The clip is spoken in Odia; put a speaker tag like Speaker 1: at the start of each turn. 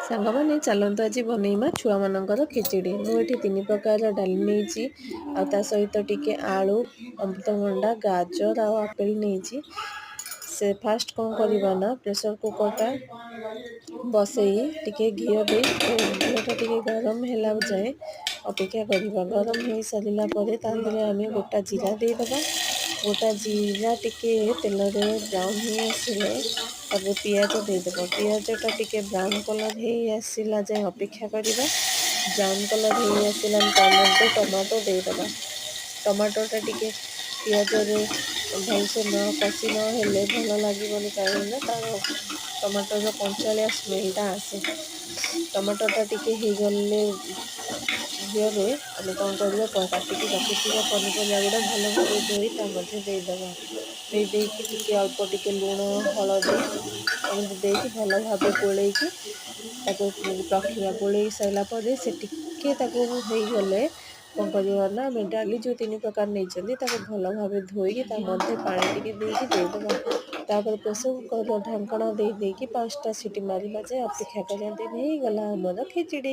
Speaker 1: ସାଙ୍ଗମାନେ ଚାଲନ୍ତୁ ଆଜି ବନେଇବା ଛୁଆମାନଙ୍କର ଖିଚିଡ଼ି। ମୁଁ ଏଠି 3 ପ୍ରକାରର ଡାଲି ନେଇଛି ଆଉ ତା ସହିତ ଟିକେ ଆଳୁ, ଅମୃତଭଣ୍ଡା, ଗାଜର ଆଉ ଆପେଲ୍ ନେଇଛି। ସେ ଫାଷ୍ଟ କ'ଣ କରିବା ନା ପ୍ରେସର କୁକରଟା ବସେଇ ଟିକେ ଘିଅ ଦେଇ ଘିଅଟା ଟିକେ ଗରମ ହେଲା ଯାଏ ଅପେକ୍ଷା କରିବା। ଗରମ ହେଇସାରିଲା ପରେ ତା ଦେହରେ ଆମେ ଗୋଟା ଜିରା ଦେଇଦେବା। ଗୋଟା ଜିରା ଟିକେ ତେଲରେ ବ୍ରାଉନ୍ ହେଇ ଆସିଲେ ତାପରେ ପିଆଜ ଦେଇଦେବା। ପିଆଜଟା ଟିକେ ବ୍ରାଉନ୍ କଲର୍ ହେଇ ଆସିଲା ଯାଏ ଅପେକ୍ଷା କରିବା। ବ୍ରାଉନ୍ କଲର୍ ହେଇ ଆସିଲାନି ଟମାଟୋ ଦେଇଦେବା। ଟମାଟୋଟା ଟିକେ ପିଆଜରେ ଭଲସେ କଷି ନ ହେଲେ ଭଲ ଲାଗିବନି, କାହିଁକି ନା ତାର ଟମାଟୋର କଞ୍ଚାଳିଆ ସ୍ମେଲ୍ଟା ଆସେ। ଟମାଟୋଟା ଟିକେ ହେଇଗଲେ ଘିଅରେ ଆମେ କ'ଣ କରିବା କାଟିକି ରଖିଥିବା ପନିପରିବା ଗୁଡ଼ା ଭଲ ଭାବେ ଧୋଇ ତା ମଧ୍ୟରେ ଦେଇଦେବା। ଦେଇକି ଟିକେ ଅଳ୍ପ ଟିକେ ଲୁଣ, ହଳଦୀ ଏମିତି ଦେଇକି ଭଲ ଭାବେ ଗୋଳେଇକି ତାକୁ ରଖିବା। ଗୋଳେଇ ସାରିଲା ପରେ ସେ ଟିକେ ତାକୁ ହେଇଗଲେ କ'ଣ କରିବା ନା ଆମେ ଡାଲି ଯେଉଁ 3 ପ୍ରକାର ନେଇଛନ୍ତି ତାକୁ ଭଲ ଭାବେ ଧୋଇକି ତା ମଧ୍ୟରେ ପାଣି ଟିକେ ଦେଇକି ଦେଇଦେବା। ତାପରେ ପ୍ରେସର କୁକରର ଢାଙ୍କଣା ଦେଇକି 5ଟା ସିଟି ମାରିବା ଯାଏ ଅପେକ୍ଷା କରିବା। ହେଇଗଲା ଆମର ଖିଚିଡ଼ି।